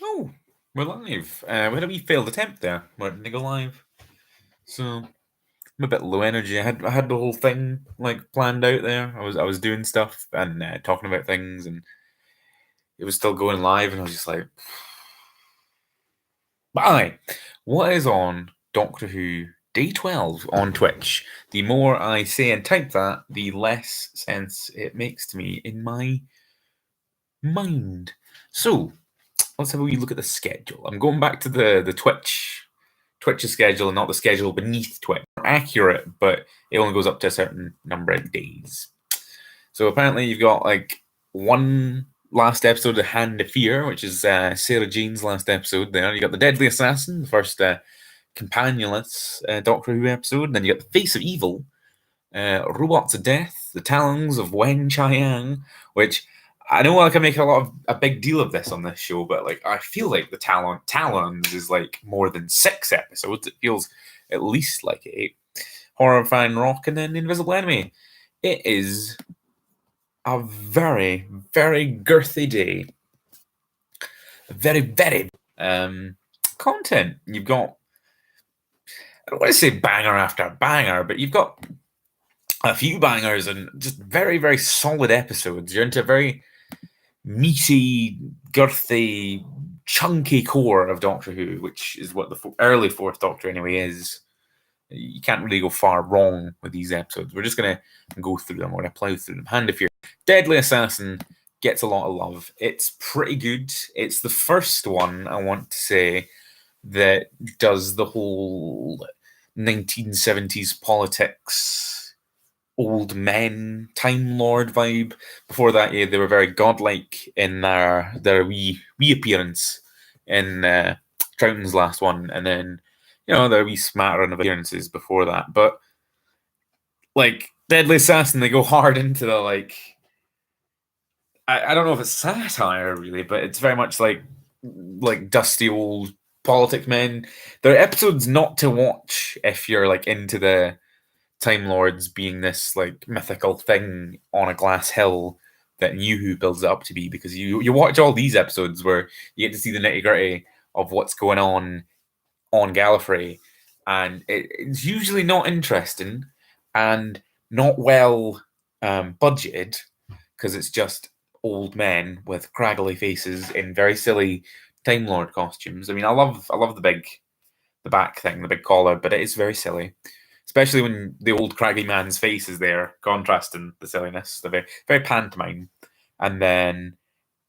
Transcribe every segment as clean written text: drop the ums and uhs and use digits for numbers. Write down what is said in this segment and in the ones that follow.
Oh, we're live. We had a wee failed attempt there. We didn't go live, so I'm a bit low energy. I had the whole thing like planned out there. I was doing stuff and talking about things, and it was still going live, and I was just like, but aye, what is on Doctor Who Day 12 on Twitch? The more I say and type that, the less sense it makes to me in my mind. So let's have a wee look at the schedule. I'm going back to the Twitch's schedule and not the schedule beneath Twitch. Accurate, but it only goes up to a certain number of days. So apparently you've got like one last episode of Hand of Fear, which is Sarah Jane's last episode there. You got the Deadly Assassin, the first companionless Doctor Who episode. And then you got the Face of Evil, Robots of Death, the Talons of Wen Chiang, which I know I can make a big deal of this on this show, but like I feel like the Talons is like more than 6 episodes. It feels at least like 8. Horrifying Rock and then the Invisible Enemy. It is a very, very girthy day. Very, very content. You've got, I don't want to say banger after banger, but you've got a few bangers and just very, very solid episodes. You're into a very meaty, girthy, chunky core of Doctor Who, which is what the early Fourth Doctor anyway is. You can't really go far wrong with these episodes. We're just going to go through them. We're going to plow through them. Hand of Fear. Deadly Assassin gets a lot of love. It's pretty good. It's the first one, I want to say, that does the whole 1970s politics, old men, Time Lord vibe. Before that, yeah, they were very godlike in their wee appearance in Troughton's last one, and then there wee smattering of appearances before that. But like Deadly Assassin, they go hard into the like. I don't know if it's satire really, but it's very much like dusty old politic men. They're episodes not to watch if you're like into the Time Lords being this like mythical thing on a glass hill that New Who builds it up to be, because you watch all these episodes where you get to see the nitty gritty of what's going on Gallifrey, and it's usually not interesting and not well budgeted, because it's just old men with craggly faces in very silly Time Lord costumes. I mean, I love the back thing, the big collar, but it is very silly, especially when the old craggy man's face is there, contrasting the silliness. The very very pantomime, and then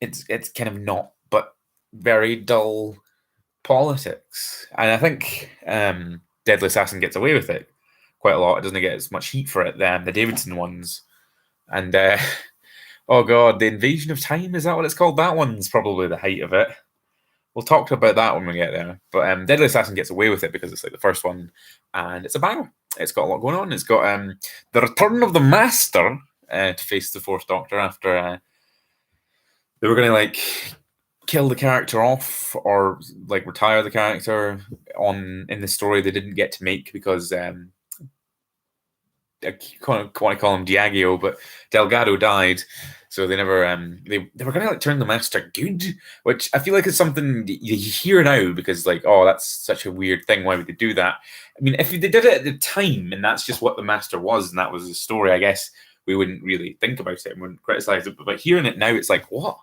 it's kind of not, but very dull politics. And I think Deadly Assassin gets away with it quite a lot. It doesn't get as much heat for it than the Davidson ones. And oh god, the Invasion of Time, is that what it's called? That one's probably the height of it. We'll talk about that when we get there. But Deadly Assassin gets away with it because it's like the first one, and it's a banger. It's got a lot going on. It's got the return of the Master to face the Fourth Doctor after they were going to like kill the character off or like retire the character in the story they didn't get to make because I want to call him Diageo, but Delgado died, so they never they were going to like turn the Master good, which I feel like is something you hear now because like, oh, that's such a weird thing, why would they do that? I mean, if they did it at the time and that's just what the Master was and that was the story, I guess we wouldn't really think about it and wouldn't criticize it, but hearing it now, it's like, what?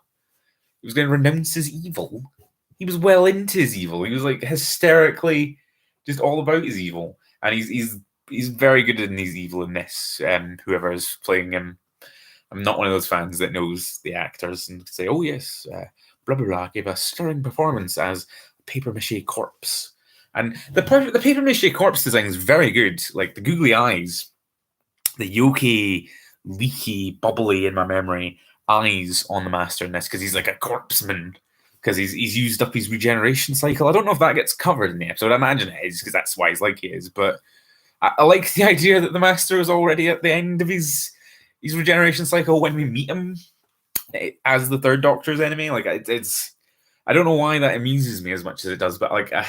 He was going to renounce his evil. He was well into his evil. He was like hysterically just all about his evil, and he's very good in his evil in this. Whoever is playing him, I'm not one of those fans that knows the actors and say, "Oh yes, blah blah blah," gave a stirring performance as a paper mache corpse, and the paper mache corpse design is very good. Like the googly eyes, the yolky, leaky, bubbly in my memory eyes on the Master in this, because he's like a corpseman, because he's used up his regeneration cycle. I don't know if that gets covered in the episode. I imagine it is, because that's why he's like he is. But I like the idea that the Master is already at the end of his regeneration cycle when we meet him as the Third Doctor's enemy. Like it's I don't know why that amuses me as much as it does, but like I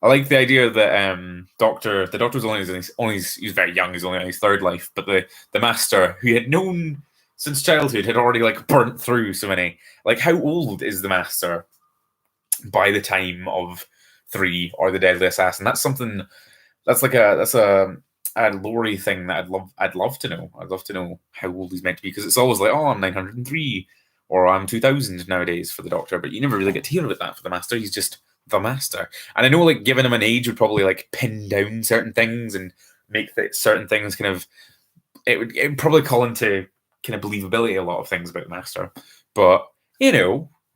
like the idea that the Doctor's only he's very young. He's only on his third life, but the Master, who he had known since childhood, had already like burnt through so many. Like, how old is the Master by the time of 3 or the Deadly Assassin. That's something that's a Laurie thing that I'd love to know. I'd love to know how old he's meant to be, because it's always like, oh, I'm 903 or I'm 2000 nowadays for the Doctor, but you never really get to hear about that for the Master. He's just the Master. And I know, like, giving him an age would probably like pin down certain things and make certain things kind of, it would probably call into kind of believability a lot of things about the Master. But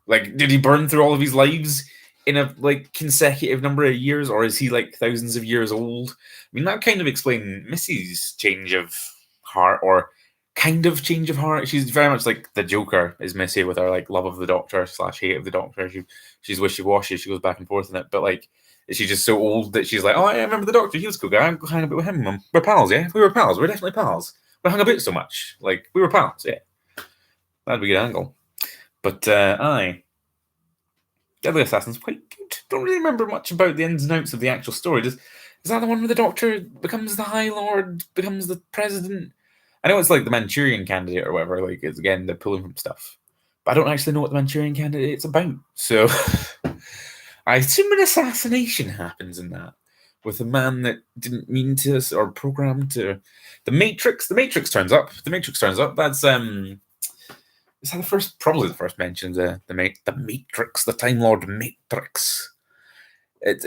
like, did he burn through all of his lives in a like consecutive number of years, or is he like thousands of years old? I mean, that kind of explains Missy's change of heart, or kind of change of heart. She's very much like the Joker is Missy, with her like love of the Doctor / hate of the Doctor. She's wishy-washy. She goes back and forth in it. But like, is she just so old that she's like, oh, I remember the Doctor. He was a cool guy. I'm going to hang about with him. We're pals, yeah? We were pals. We're definitely pals. We hung about so much. Like, we were pals, yeah. That'd be a good angle. But, aye. Deadly Assassin's quite good. Don't really remember much about the ins and outs of the actual story. Is that the one where the Doctor becomes the High Lord, becomes the President? I know it's like the Manchurian Candidate or whatever. Like, it's, again, they're pulling from stuff. But I don't actually know what the Manchurian Candidate's about. So, I assume an assassination happens in that, with a man that didn't mean to, or programmed to. The Matrix turns up. That's is that probably the first mention of the Matrix, the Time Lord Matrix. It's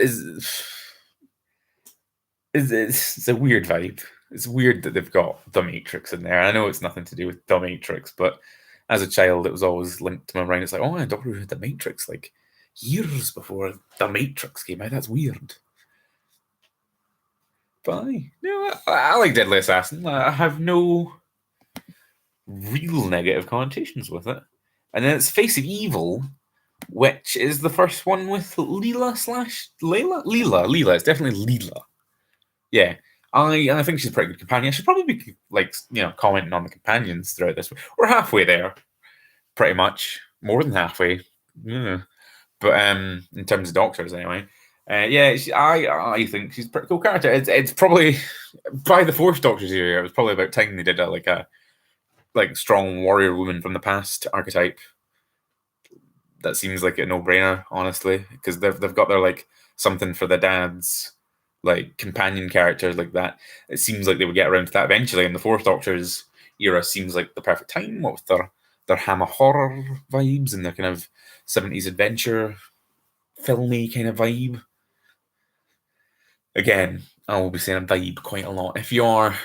a weird vibe. It's weird that they've got the Matrix in there. I know it's nothing to do with the Matrix, but as a child, it was always linked to my brain. It's like, oh, Doctor Who had the Matrix like years before the Matrix came out. That's weird. But I like Deadly Assassin. I have no real negative connotations with it. And then it's Face of Evil, which is the first one with Leela / Layla? Leela. It's definitely Leela. Yeah. I think she's a pretty good companion. I should probably be like, commenting on the companions throughout this. We're halfway there, pretty much. More than halfway. Yeah. But in terms of Doctors, anyway. I think she's a pretty cool character. It's probably, by the fourth Doctor's era, it was probably about time they did a strong warrior woman from the past archetype. That seems like a no-brainer, honestly, because they've got their like something for the dads, like companion characters like that. It seems like they would get around to that eventually, and the fourth Doctor's era seems like the perfect time, with their Hammer horror vibes and their kind of 70s adventure filmy kind of vibe. Again, I will be saying vibe quite a lot. If you're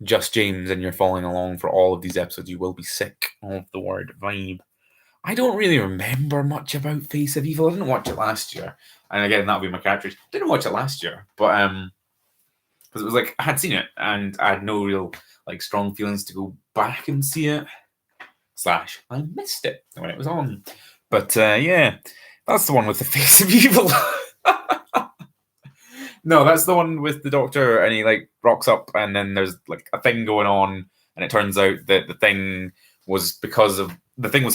just James and you're following along for all of these episodes, you will be sick of the word vibe. I don't really remember much about Face of Evil. I didn't watch it last year. And again, that'll be my characters. Didn't watch it last year, but because it was like I had seen it and I had no real like strong feelings to go back and see it. / I missed it when it was on. But yeah, that's the one with the Face of Evil. No, that's the one with the Doctor, and he like rocks up, and then there's like a thing going on, and it turns out that the thing was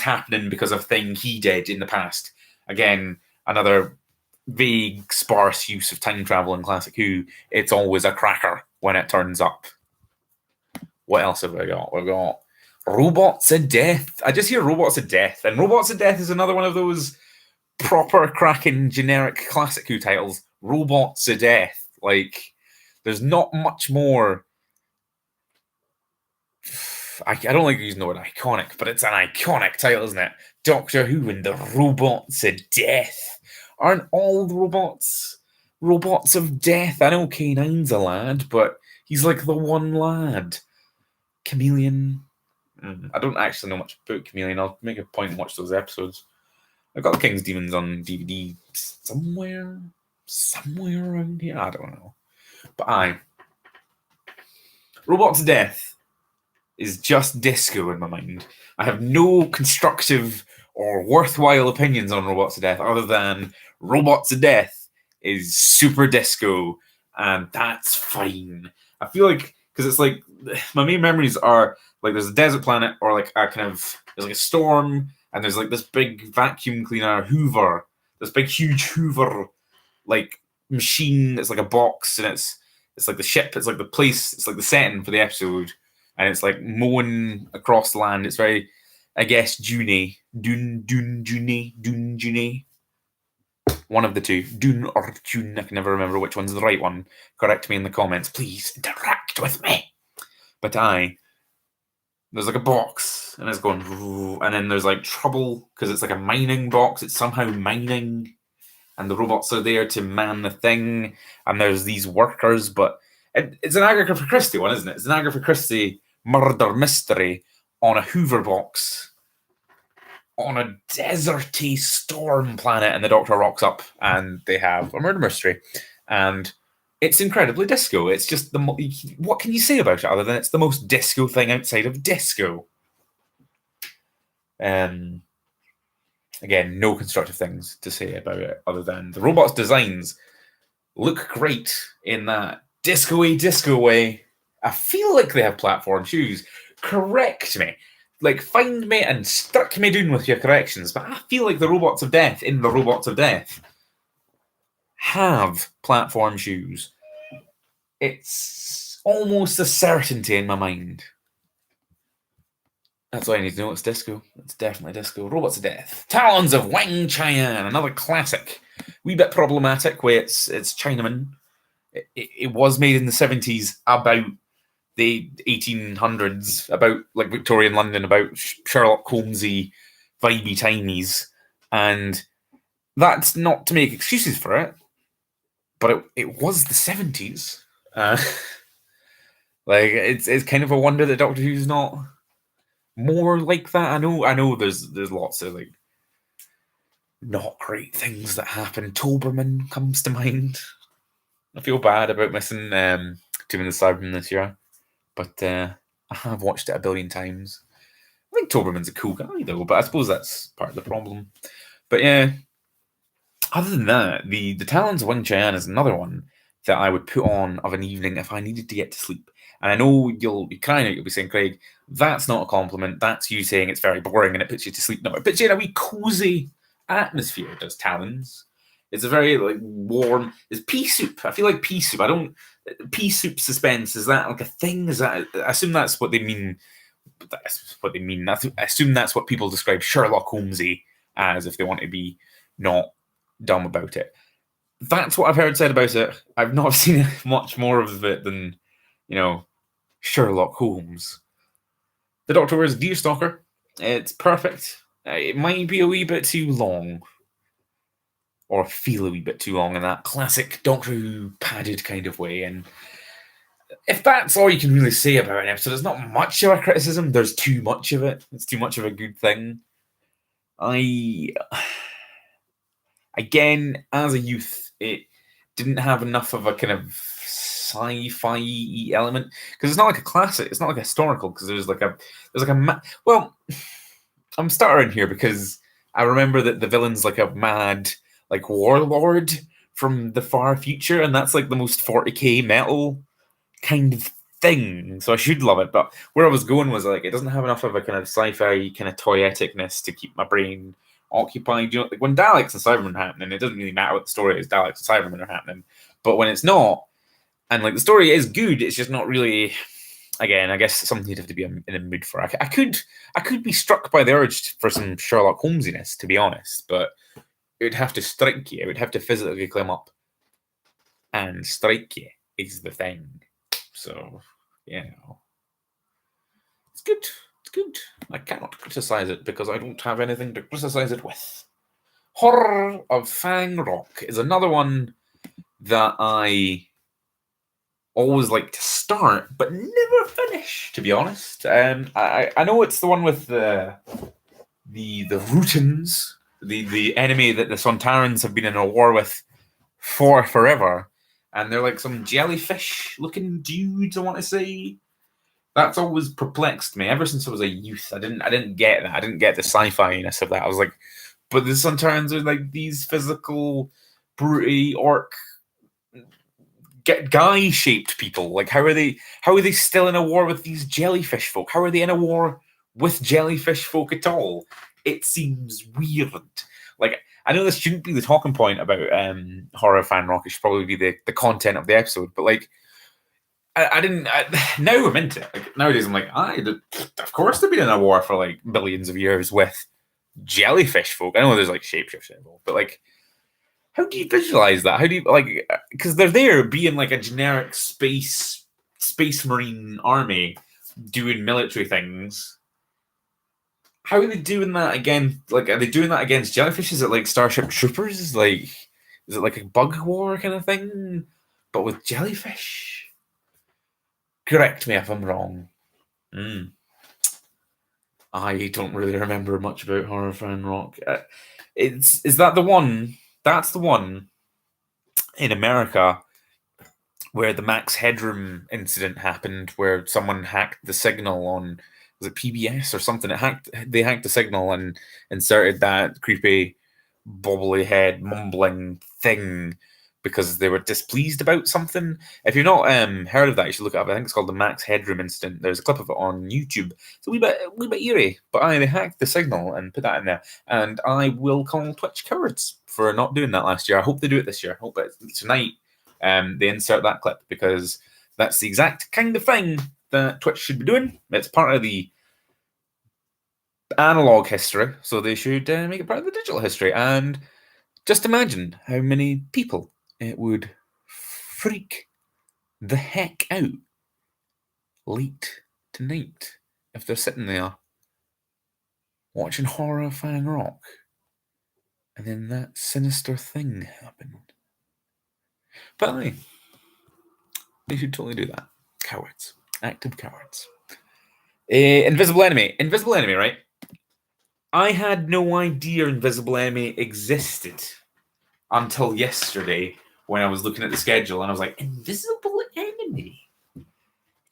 happening because of a thing he did in the past. Again, another vague, sparse use of time travel in Classic Who. It's always a cracker when it turns up. What else have I got? We've got Robots of Death. I just hear Robots of Death, and Robots of Death is another one of those proper cracking generic Classic Who titles. Robots of Death. Like, there's not much more. I don't like using the word iconic, but it's an iconic title, isn't it? Doctor Who and the Robots of Death. Aren't all the robots of death? I know K9's a lad, but he's like the one lad. Chameleon. I don't actually know much about Chameleon. I'll make a point and watch those episodes. I've got the King's Demons on DVD somewhere around here. I don't know. But Robots of Death is just disco in my mind. I have no constructive or worthwhile opinions on Robots of Death other than Robots of Death is super disco, and that's fine. I feel like, because it's like, my main memories are like there's a desert planet, or like there's like a storm, and there's like this big vacuum cleaner Hoover, this big huge Hoover like machine that's like a box, and it's like the ship, it's like the place, it's like the setting for the episode, and it's like mowing across the land. It's very, I guess, June. One of the two. Dune or Tune. I can never remember which one's the right one. Correct me in the comments. Please interact with me. But there's like a box, and it's going, and then there's like trouble because it's like a mining box. It's somehow mining, and the robots are there to man the thing, and there's these workers, but it's an Agatha Christie one, isn't it? It's an Agatha Christie murder mystery on a Hoover box on a deserty storm planet, and the Doctor rocks up, and they have a murder mystery, and it's incredibly disco. It's just what can you say about it other than it's the most disco thing outside of disco? Again, no constructive things to say about it other than the robots' designs look great in that disco way. I feel like they have platform shoes. Correct me. Like, find me and stuck me down with your corrections, but I feel like the Robots of Death in the Robots of Death have platform shoes. It's almost a certainty in my mind. That's all I need to know. It's disco. It's definitely disco. Robots of Death. Talons of Weng-Chiang, another classic. Wee bit problematic where it's Chinaman. It was made in the 70s about the 1800s, about like Victorian London, about Sherlock Holmesy, vibey timies, and that's not to make excuses for it, but it was the 70s. Like it's kind of a wonder that Doctor Who's not more like that. I know there's lots of like not great things that happen. Toberman comes to mind. I feel bad about missing Tomb of the Cybermen this year, but I have watched it a billion times. I think Toberman's a cool guy though, but I suppose that's part of the problem. But yeah, other than that, the Talons of Weng-Chiang is another one that I would put on of an evening if I needed to get to sleep. And I know you'll be crying out, you'll be saying, Craig, that's not a compliment. That's you saying it's very boring and it puts you to sleep. No, it puts you in a wee cozy atmosphere, does Talons. It's a very like warm. It's pea soup. I feel like pea soup. Pea soup suspense. Is that like a thing? Is that? I assume that's what they mean. That's what they mean. I assume that's what people describe Sherlock Holmesy as if they want to be not dumb about it. That's what I've heard said about it. I've not seen much more of it than, Sherlock Holmes. The Doctor wears Deerstalker. It's perfect. It might be a wee bit too long. Or feel a wee bit too long in that classic Doctor Who padded kind of way. And if that's all you can really say about an episode, there's not much of a criticism. There's too much of it. It's too much of a good thing. Again, as a youth, it didn't have enough of a kind of sci-fi element because it's not like a classic. It's not like a historical because well, I'm stuttering here because I remember that the villain's like a mad like warlord from the far future, and that's like the most 40k metal kind of thing. So I should love it, but where I was going was like it doesn't have enough of a kind of sci-fi kind of toyeticness to keep my brain occupied. Like when Daleks and Cybermen are happening, it doesn't really matter what the story is. Daleks and Cybermen are happening, but when it's not, and like the story is good, it's just not really. Again, I guess something you'd have to be in a mood for. I could be struck by the urge for some Sherlock Holmesiness, to be honest, but it would have to strike you. It would have to physically climb up and strike you is the thing. So, it's good. It's good. I cannot criticize it because I don't have anything to criticize it with. Horror of Fang Rock is another one that I always like to start but never finish, to be honest. I know it's the one with the Rutans, the enemy that the Sontarans have been in a war with for forever, and they're like some jellyfish looking dudes, I want to say. That's always perplexed me ever since I was a youth. I didn't get that. I didn't get the sci-fi-ness of that. I was like, but the Sontarans are like these physical broody orc guy-shaped people. Like how are they still in a war with these jellyfish folk? How are they in a war with jellyfish folk at all? It seems weird. Like, I know this shouldn't be the talking point about Horror Fan Rock. It should probably be the content of the episode. But like, now I'm into it. Like nowadays, I'm like, of course they've been in a war for like billions of years with jellyfish folk. I know there's like shapeshifts involved, but like, How do you visualize that? How do you because they're there being like a generic space marine army doing military things. How are they doing that again? Like, are they doing that against jellyfish? Is it like Starship Troopers? Like, is it like a bug war kind of thing, but with jellyfish? Correct me if I'm wrong. I don't really remember much about Horrifying Rock. Is that the one? That's the one in America where the Max Headroom incident happened, where someone hacked the signal on, was it PBS or something? They hacked the signal and inserted that creepy, bobbly head mumbling thing because they were displeased about something. If you've not heard of that, you should look it up. I think it's called the Max Headroom incident. There's a clip of it on YouTube. It's a wee bit eerie, but they hacked the signal and put that in there. And I will call Twitch cowards for not doing that last year. I hope they do it this year. I hope that tonight they insert that clip, because that's the exact kind of thing that Twitch should be doing. It's part of the analog history, so they should make it part of the digital history. And just imagine how many people it would freak the heck out late tonight if they're sitting there watching Horrifying Rock and then that sinister thing happened. But anyway, they should totally do that. Cowards. Active cowards. Invisible Enemy, right? I had no idea Invisible Enemy existed until yesterday when I was looking at the schedule, and I was like, Invisible Enemy?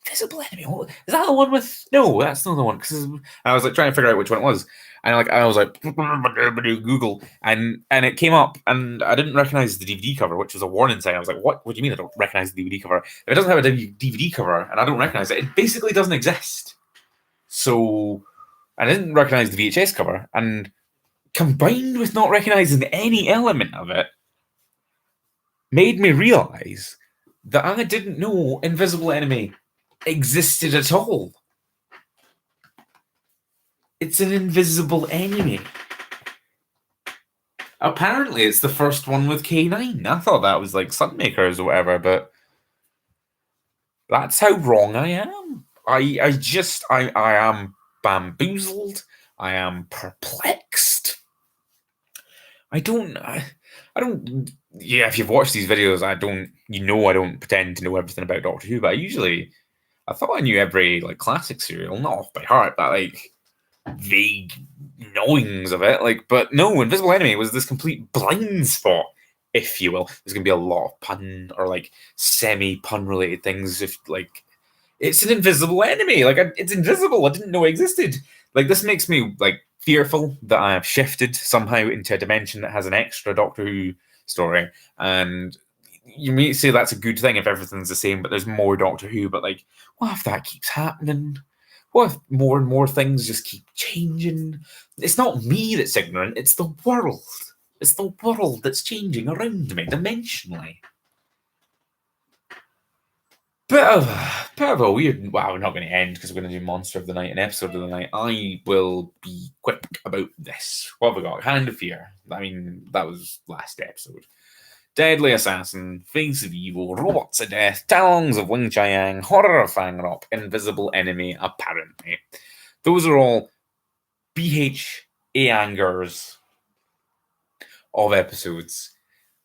Invisible Enemy? Is that the one with... No, that's not the one. Because I was like trying to figure out which one it was. And I was like, Google, and it came up, and I didn't recognize the DVD cover, which was a warning sign. I was like, what do you mean I don't recognize the DVD cover? If it doesn't have a DVD cover and I don't recognize it, it basically doesn't exist. So I didn't recognize the VHS cover, and combined with not recognizing any element of it, made me realize that I didn't know Invisible Enemy existed at all. It's an invisible enemy. Apparently, it's the first one with K9. I thought that was like Sunmakers or whatever, but that's how wrong I am. I am bamboozled. I am perplexed. I don't. Yeah, if you've watched these videos, I don't pretend to know everything about Doctor Who, but I thought I knew every like classic serial, not off by heart, but like vague knowings of it. Like, but no, Invisible Enemy was this complete blind spot, if you will. There's gonna be a lot of pun or like semi-pun related things. If like, it's an invisible enemy. Like, it's invisible. I didn't know it existed. Like, this makes me like fearful that I have shifted somehow into a dimension that has an extra Doctor Who story. And you may say that's a good thing if everything's the same, but there's more Doctor Who. But like, what if that keeps happening? What if more and more things just keep changing? It's not me that's ignorant, it's the world. It's the world that's changing around me, dimensionally. Bit of a weird... Wow, we're not going to end because we're going to do Monster of the Night and Episode of the Night. I will be quick about this. What have we got? Hand of Fear. I mean, that was last episode. Deadly Assassin, Face of Evil, Robots of Death, Talons of Wing Chiang, Horrifying Rock, Invisible Enemy, apparently. Those are all BHA angers of episodes.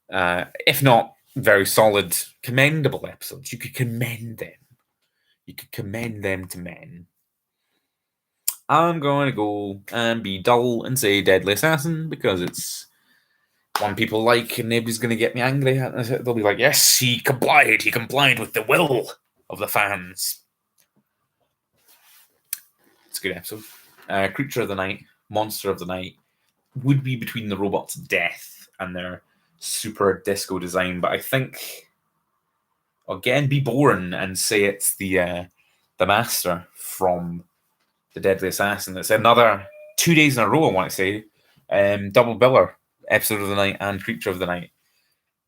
If not very solid, commendable episodes. You could commend them. You could commend them to men. I'm going to go and be dull and say Deadly Assassin because it's one people like, and nobody's going to get me angry. They'll be like, yes, he complied with the will of the fans. It's a good episode. Creature of the Night, Monster of the Night would be between the Robots of Death and their super disco design, but I think I'll again be boring and say it's the Master from the Deadly Assassin. It's another 2 days in a row, I want to say, double biller. Episode of the Night and Creature of the Night.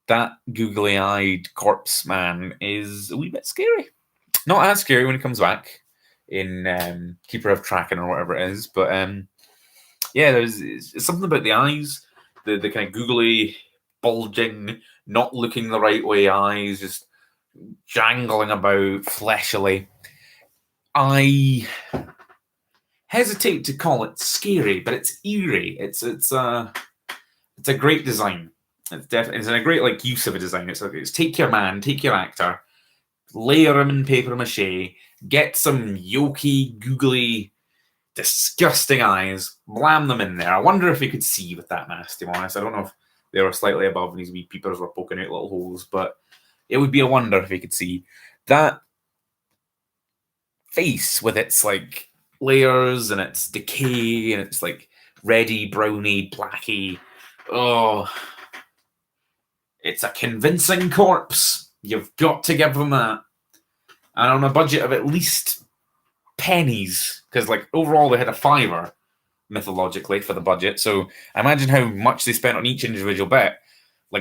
That googly-eyed corpse man is a wee bit scary. Not as scary when he comes back in Keeper of Traken or whatever it is, but yeah, there's something about the eyes, the kind of googly bulging, not looking the right way eyes, just jangling about fleshily. I hesitate to call it scary, but it's eerie. It's a great design. It's a great use of a design. It's take your man, take your actor, layer him in paper mache, get some yolky, googly, disgusting eyes, blam them in there. I wonder if he could see with that mask, to be honest. I don't know if they were slightly above and his wee peepers were poking out little holes, but it would be a wonder if he could see. That face with its layers and its decay and its reddy, browny, blacky. Oh, it's a convincing corpse. You've got to give them that. And on a budget of at least pennies, because overall they had a $5 mythologically for the budget. So imagine how much they spent on each individual bit.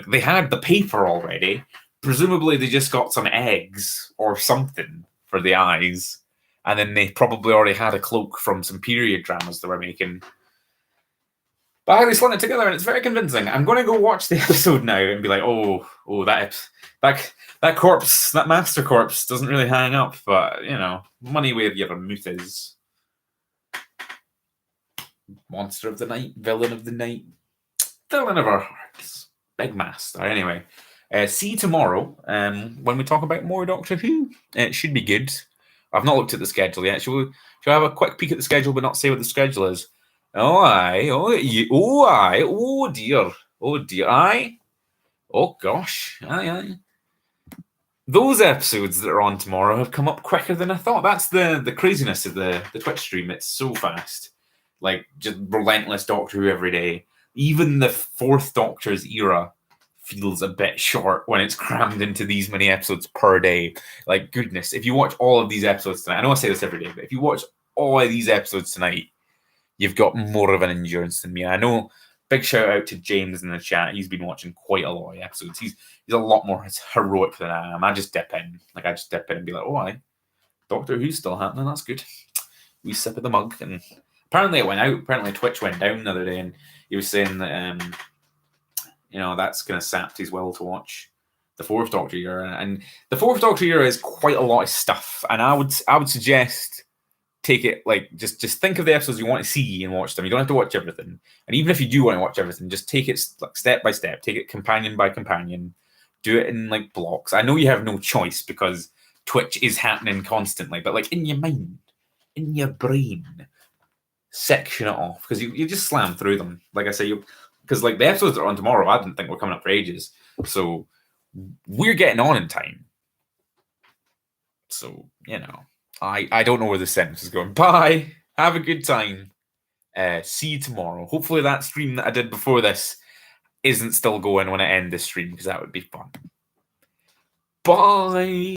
They had the paper already. Presumably they just got some eggs or something for the eyes. And then they probably already had a cloak from some period dramas they were making. But how they slung it together, and it's very convincing. I'm going to go watch the episode now and be like, oh, that corpse, that master corpse doesn't really hang up, but, money where your mouth is. Monster of the night, villain of the night, villain of our hearts. Big master. Anyway, see you tomorrow when we talk about more Doctor Who. It should be good. I've not looked at the schedule yet. Shall I have a quick peek at the schedule but not say what the schedule is? Oh, aye. Oh, dear. Aye. Oh, gosh. Aye. Those episodes that are on tomorrow have come up quicker than I thought. That's the craziness of the Twitch stream. It's so fast. Just relentless Doctor Who every day. Even the Fourth Doctor's era feels a bit short when it's crammed into these many episodes per day. Goodness, if you watch all of these episodes tonight, I know I say this every day, but if you watch all of these episodes tonight, you've got more of an endurance than me. I know, big shout out to James in the chat. He's been watching quite a lot of episodes. He's a lot more heroic than I am. I just dip in. I just dip in and be like, oh, aye, Doctor Who's still happening. That's good. We sip of the mug. And apparently it went out. Apparently Twitch went down the other day, and he was saying that that's kind of sapped his will to watch the Fourth Doctor era. And the Fourth Doctor era is quite a lot of stuff. And I would suggest take it just think of the episodes you want to see and watch them. You don't have to watch everything. And even if you do want to watch everything, just take it step by step. Take it companion by companion. Do it in blocks. I know you have no choice because Twitch is happening constantly, but in your mind, in your brain, section it off because you just slam through them. Like I say, because the episodes that are on tomorrow, I didn't think were coming up for ages. So we're getting on in time. So, I don't know where this sentence is going. Bye. Have a good time. See you tomorrow. Hopefully that stream that I did before this isn't still going when I end this stream, because that would be fun. Bye.